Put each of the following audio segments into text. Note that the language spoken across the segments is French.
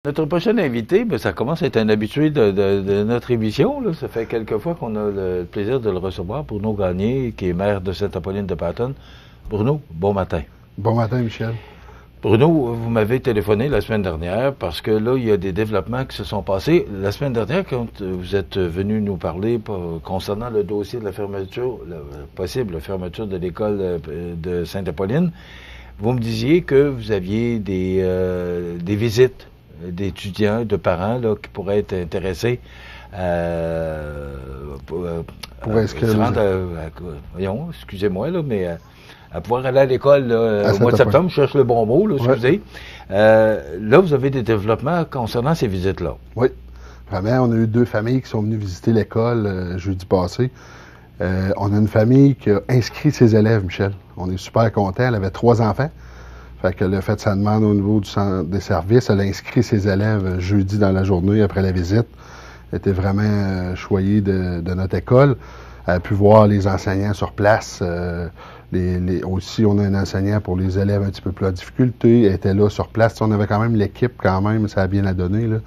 Notre prochain invité, ben, ça commence à être un habitué de notre émission. Là. Ça fait quelques fois qu'on a le plaisir de le recevoir. Bruno Gagné, qui est maire de Sainte-Apolline-de-Patton. Bruno, bon matin. Bon matin, Michel. Bruno, vous m'avez téléphoné la semaine dernière parce que là, il y a des développements qui se sont passés. La semaine dernière, quand vous êtes venu nous parler concernant le dossier de la fermeture, la possible fermeture de l'école de Sainte-Apolline, vous me disiez que vous aviez des visites d'étudiants, de parents là, qui pourraient être intéressés pour inscrire se rendre voyons, excusez-moi, là, mais à pouvoir aller à l'école au mois de septembre, je cherche le bon mot, là, excusez. Là, vous avez des développements concernant ces visites-là. Oui. Vraiment, on a eu 2 familles qui sont venues visiter l'école jeudi passé. On a une famille qui a inscrit ses élèves, Michel. On est super contents. Elle avait 3 enfants. Fait que le fait de sa demande au niveau du centre des services, elle a inscrit ses élèves jeudi dans la journée après la visite. Elle était vraiment choyée de notre école. Elle a pu voir les enseignants sur place. Aussi, on a un enseignant pour les élèves un petit peu plus à difficulté. Elle était là sur place. On avait quand même l'équipe quand même, ça a bien à donner, là.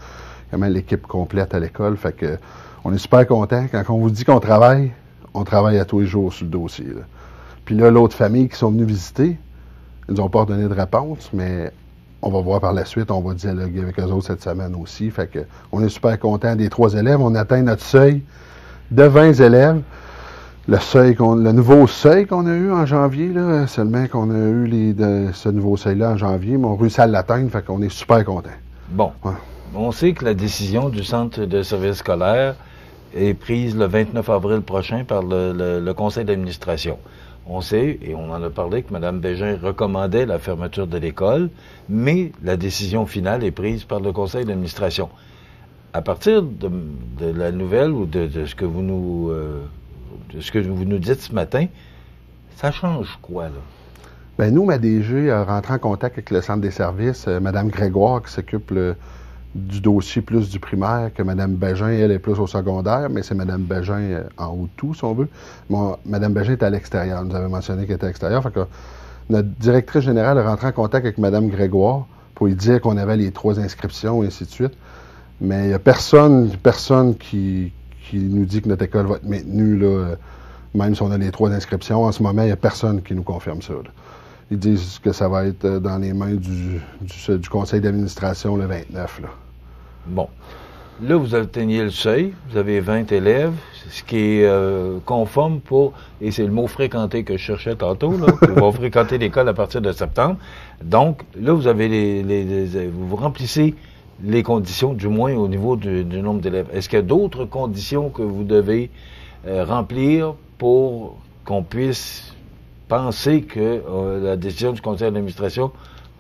Quand même l'équipe complète à l'école. Fait que on est super contents. Quand on vous dit qu'on travaille, on travaille à tous les jours sur le dossier, là. Puis là, l'autre famille qui sont venus visiter, ils nous ont pas donné de réponse, mais on va voir par la suite. On va dialoguer avec eux autres cette semaine aussi. Fait que on est super contents des 3 élèves. On atteint notre seuil de 20 élèves. Le nouveau seuil qu'on a eu en janvier, là, seulement qu'on a eu ce nouveau seuil-là en janvier, mais on réussit à l'atteindre, fait qu'on est super contents. Bon. Ouais. On sait que la décision du centre de service scolaire est prise le 29 avril prochain par le conseil d'administration. On sait, et on en a parlé, que Mme Bégin recommandait la fermeture de l'école, mais la décision finale est prise par le conseil d'administration. À partir de la nouvelle ou de ce que vous nous dites ce matin, ça change quoi, là? Bien, nous, ma DG a rentré en contact avec le centre des services, Mme Grégoire, qui s'occupe du dossier plus du primaire, que Mme Bégin, elle, est plus au secondaire, mais c'est Mme Bégin en haut de tout, si on veut. Mme Bégin est à l'extérieur. Elle nous avait mentionné qu'elle était à l'extérieur. Fait que notre directrice générale est rentrée en contact avec Mme Grégoire pour lui dire qu'on avait les 3 inscriptions, et ainsi de suite. Mais il n'y a personne qui nous dit que notre école va être maintenue, là, même si on a les 3 inscriptions. En ce moment, il n'y a personne qui nous confirme ça, là. Ils disent que ça va être dans les mains du conseil d'administration le 29, là. Bon. Là, vous atteignez le seuil, vous avez 20 élèves, ce qui est conforme pour, et c'est le mot fréquenter que je cherchais tantôt, là, ils vont fréquenter l'école à partir de septembre. Donc, là, vous avez vous remplissez les conditions, du moins au niveau du nombre d'élèves. Est-ce qu'il y a d'autres conditions que vous devez remplir pour qu'on puisse penser que la décision du conseil d'administration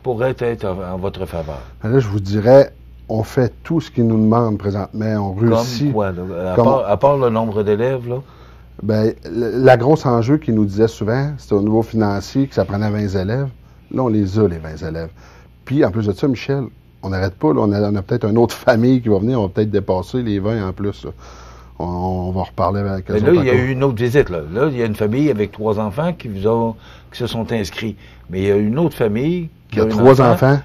pourrait être en votre faveur? Là, je vous dirais, on fait tout ce qu'ils nous demandent présentement. On réussit. Comme quoi, là? À part le nombre d'élèves, là? Bien, la grosse enjeu qu'ils nous disaient souvent, c'était au niveau financier, que ça prenait 20 élèves. Là, on les a, les 20 élèves. Puis, en plus de ça, Michel, on n'arrête pas. Là, on a peut-être une autre famille qui va venir. On va peut-être dépasser les 20 en plus, là. On va reparler avec eux. Mais là, il y a eu une autre visite. Là, il y a une famille avec 3 enfants qui se sont inscrits. Mais il y a une autre famille qui a 3 enfants.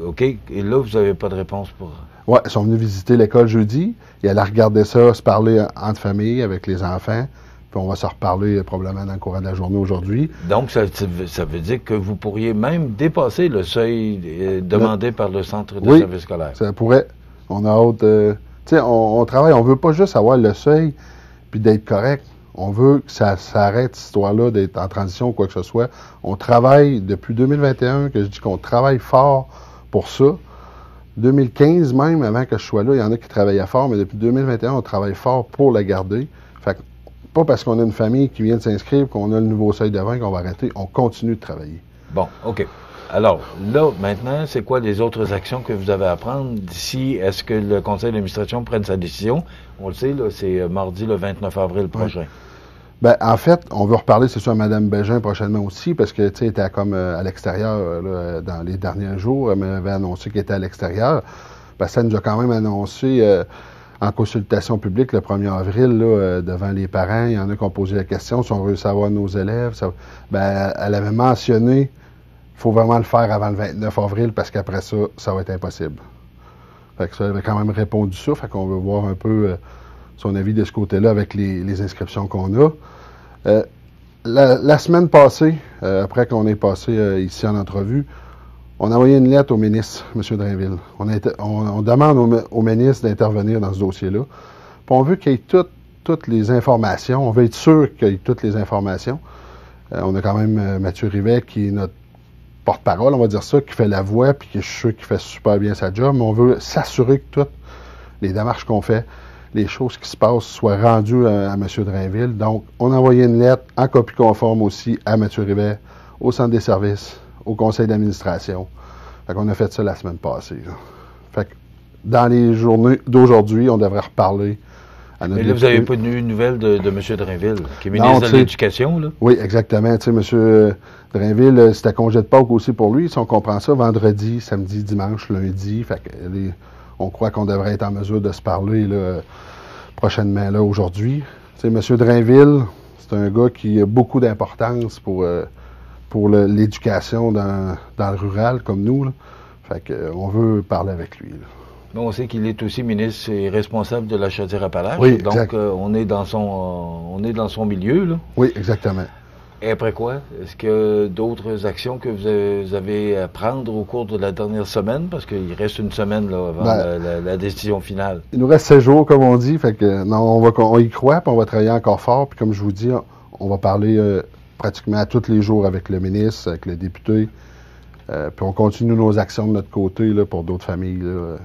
OK. Et là, vous n'avez pas de réponse pour... Oui, ils sont venus visiter l'école jeudi. Et elle a regardé ça, se parler entre familles avec les enfants. Puis on va se reparler probablement dans le courant de la journée aujourd'hui. Donc, ça veut dire que vous pourriez même dépasser le seuil demandé par le centre de service scolaire. Ça pourrait. On a hâte... tu sais, on travaille, on veut pas juste avoir le seuil puis d'être correct. On veut que ça arrête, cette histoire-là, d'être en transition ou quoi que ce soit. On travaille depuis 2021, que je dis qu'on travaille fort pour ça. 2015 même, avant que je sois là, il y en a qui travaillaient fort, mais depuis 2021, on travaille fort pour la garder. Fait que, pas parce qu'on a une famille qui vient de s'inscrire qu'on a le nouveau seuil de 20 qu'on va arrêter. On continue de travailler. Bon, OK. Alors, là, maintenant, c'est quoi les autres actions que vous avez à prendre d'ici? Est-ce que le conseil d'administration prenne sa décision? On le sait, là, c'est mardi le 29 avril prochain. Oui. Bien, en fait, on veut reparler, c'est sûr, à Mme Bégin prochainement aussi, parce que, tu sais, elle était comme à l'extérieur, là, dans les derniers jours. Elle m'avait annoncé qu'elle était à l'extérieur. Parce que ça nous a quand même annoncé en consultation publique le 1er avril, là, devant les parents. Il y en a qui ont posé la question si on veut savoir nos élèves. Bien, elle avait mentionné il faut vraiment le faire avant le 29 avril parce qu'après ça, ça va être impossible. Fait que ça avait quand même répondu ça. Fait qu'on veut voir un peu son avis de ce côté-là avec les inscriptions qu'on a. La semaine passée, après qu'on ait passé ici en entrevue, on a envoyé une lettre au ministre, M. Drainville. On demande au ministre d'intervenir dans ce dossier-là. Puis on veut qu'il y ait toutes les informations. On veut être sûr qu'il y ait toutes les informations. On a quand même Mathieu Rivet qui est notre porte-parole, on va dire ça, qui fait la voix, puis qui, je suis sûr qu'il fait super bien sa job. Mais on veut s'assurer que toutes les démarches qu'on fait, les choses qui se passent soient rendues à M. Drainville. Donc, on a envoyé une lettre en copie conforme aussi à M. Rivet, au centre des services, au conseil d'administration. Fait qu'on a fait ça la semaine passée. Là. Fait que dans les journées d'aujourd'hui, on devrait reparler à notre Mais là, vous n'avez pas eu de nouvelles de M. Drainville, qui est ministre de l'Éducation, là? Oui, exactement. Tu sais, M. Drainville, c'était congé de Pâques aussi pour lui. Si on comprend ça, vendredi, samedi, dimanche, lundi. Fait que on croit qu'on devrait être en mesure de se parler là, prochainement là aujourd'hui. Tu sais, M. Drainville, c'est un gars qui a beaucoup d'importance pour l'éducation dans le rural comme nous. Là. Fait que, on veut parler avec lui. Là. On sait qu'il est aussi ministre et responsable de la Chaudière-Appalaches. Oui, donc, on est dans son milieu. Là. Oui, exactement. Et après quoi? Est-ce qu'il y a d'autres actions que vous avez à prendre au cours de la dernière semaine? Parce qu'il reste une semaine là, avant la décision finale. Il nous reste 16 jours, comme on dit. Fait que non, on y croit, puis on va travailler encore fort. Puis comme je vous dis, on va parler pratiquement tous les jours avec le ministre, avec le député. Puis on continue nos actions de notre côté là, pour d'autres familles. Là.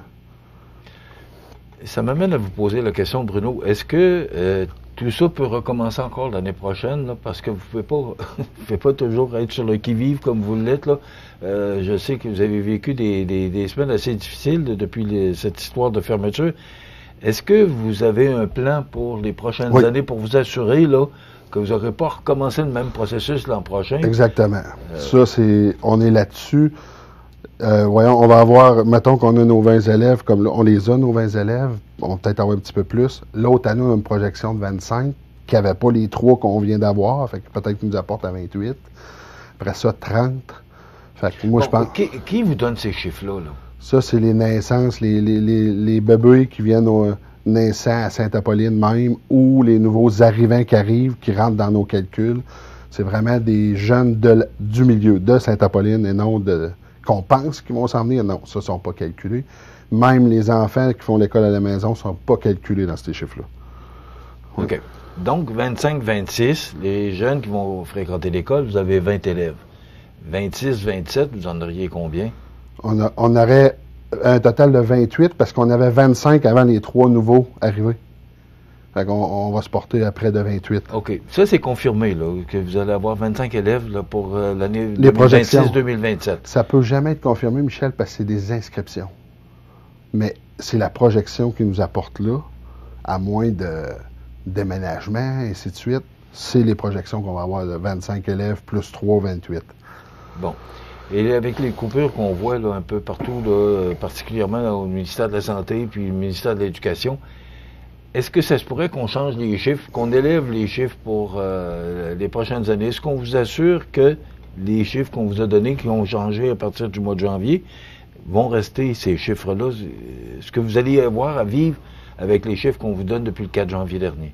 Ça m'amène à vous poser la question, Bruno. Est-ce que tout ça peut recommencer encore l'année prochaine? Là, parce que vous ne pouvez pas toujours être sur le qui-vive comme vous l'êtes. Là. Je sais que vous avez vécu des semaines assez difficiles depuis cette histoire de fermeture. Est-ce que vous avez un plan pour les prochaines années pour vous assurer là, que vous n'aurez pas recommencé le même processus l'an prochain? Exactement. Ça, on est là-dessus. Voyons, on va avoir, mettons qu'on a nos 20 élèves, comme là, on les a, nos 20 élèves, on va peut-être avoir un petit peu plus. L'autre année, on a une projection de 25, qui n'avait pas les 3 qu'on vient d'avoir, fait que peut-être qu'ils nous apportent à 28. Après ça, 30. Fait que moi, je pense... Qui vous donne ces chiffres-là? Là? Ça, c'est les naissances, les bébés qui viennent naissants à Sainte-Apolline même, ou les nouveaux arrivants qui arrivent, qui rentrent dans nos calculs. C'est vraiment des jeunes du milieu de Sainte-Apolline et non qu'on pense qu'ils vont s'en venir. Non, ça ne sont pas calculés. Même les enfants qui font l'école à la maison ne sont pas calculés dans ces chiffres-là. Oui. OK. Donc, 25-26, les jeunes qui vont fréquenter l'école, vous avez 20 élèves. 26-27, vous en auriez combien? On aurait un total de 28 parce qu'on avait 25 avant les 3 nouveaux arrivés. Fait qu'on on va se porter à près de 28. OK. Ça, c'est confirmé, là, que vous allez avoir 25 élèves là, pour l'année 2026-2027. Ça peut jamais être confirmé, Michel, parce que c'est des inscriptions. Mais c'est la projection qui nous apporte là, à moins de déménagement, et ainsi de suite. C'est les projections qu'on va avoir de 25 élèves plus 3, 28. Bon. Et avec les coupures qu'on voit là, un peu partout, là, particulièrement là, au ministère de la Santé puis le ministère de l'Éducation, est-ce que ça se pourrait qu'on change les chiffres, qu'on élève les chiffres pour les prochaines années? Est-ce qu'on vous assure que les chiffres qu'on vous a donnés, qui ont changé à partir du mois de janvier, vont rester ces chiffres-là? Est-ce que vous allez avoir à vivre avec les chiffres qu'on vous donne depuis le 4 janvier dernier?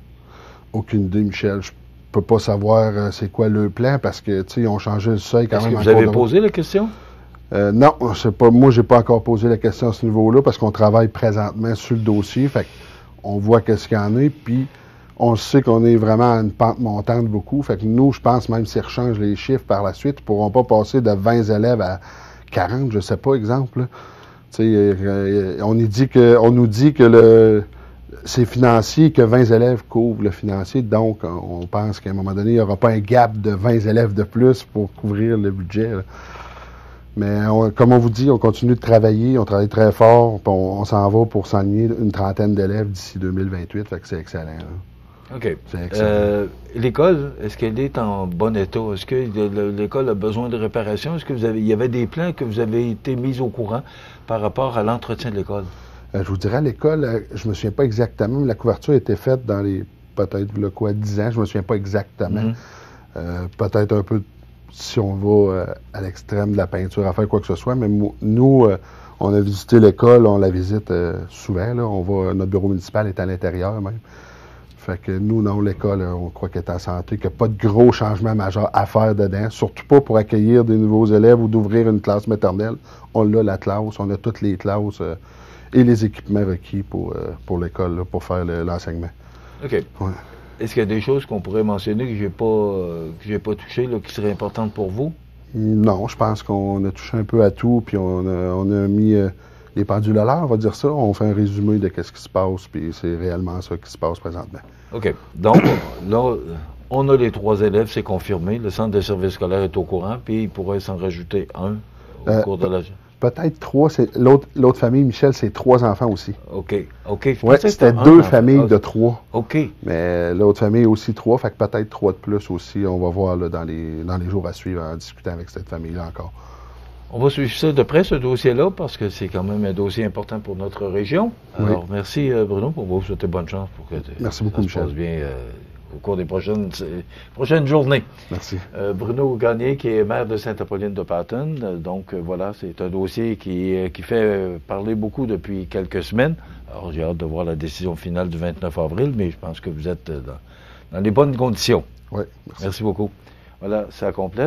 Aucune idée, Michel. Je peux pas savoir c'est quoi le plan parce que, tu sais, ils ont changé le seuil quand même. Est-ce que vous avez posé la question? Non, moi, j'ai pas encore posé la question à ce niveau-là parce qu'on travaille présentement sur le dossier. Fait on voit qu'est-ce qu'il y en a, puis on sait qu'on est vraiment à une pente montante beaucoup. Fait que nous, je pense, même s'ils rechangent les chiffres par la suite, ils ne pourront pas passer de 20 élèves à 40, je sais pas, exemple. On nous dit que c'est financier, que 20 élèves couvrent le financier, donc on pense qu'à un moment donné, il n'y aura pas un gap de 20 élèves de plus pour couvrir le budget. Là. Mais comme on vous dit, on continue de travailler, on travaille très fort, puis on s'en va pour s'enligner une trentaine d'élèves d'ici 2028, fait que c'est excellent. Là. OK. C'est excellent. L'école, est-ce qu'elle est en bon état? Est-ce que l'école a besoin de réparation? Est-ce que il y avait des plans que vous avez été mis au courant par rapport à l'entretien de l'école? Je vous dirais, l'école, je me souviens pas exactement, mais la couverture a été faite dans peut-être, 10 ans, je me souviens pas exactement. Peut-être un peu si on va à l'extrême de la peinture, à faire quoi que ce soit, mais nous, On a visité l'école, on la visite souvent. Là. Notre bureau municipal est à l'intérieur même. Fait que nous, non, l'école, on croit qu'elle est en santé, qu'il n'y a pas de gros changements majeurs à faire dedans, surtout pas pour accueillir des nouveaux élèves ou d'ouvrir une classe maternelle. On a la classe, on a toutes les classes et les équipements requis pour l'école, pour faire l'enseignement. OK. Ouais. Est-ce qu'il y a des choses qu'on pourrait mentionner que j'ai pas touchées, là, qui seraient importantes pour vous? Non, je pense qu'on a touché un peu à tout, puis on a mis les pendules à l'heure, on va dire ça. On fait un résumé de ce qui se passe, puis c'est réellement ça qui se passe présentement. OK. Donc, là, on a les 3 élèves, c'est confirmé. Le centre de service scolaire est au courant, puis il pourrait s'en rajouter un au cours de la... Peut-être 3. L'autre famille, Michel, c'est 3 enfants aussi. OK. Oui, c'était 2 familles de 3. OK. Mais l'autre famille aussi 3, fait que peut-être 3 de plus aussi. On va voir là, dans les jours à suivre en discutant avec cette famille-là encore. On va suivre ça de près, ce dossier-là, parce que c'est quand même un dossier important pour notre région. Alors, merci Bruno, on va vous souhaiter bonne chance pour que merci beaucoup, ça se passe Michel. bien au cours des prochaines journées. Merci. Bruno Gagné, qui est maire de Sainte-Apolline-de-Paton. Donc, voilà, c'est un dossier qui fait parler beaucoup depuis quelques semaines. Alors, j'ai hâte de voir la décision finale du 29 avril, mais je pense que vous êtes dans les bonnes conditions. Oui, merci beaucoup. Voilà, ça complète.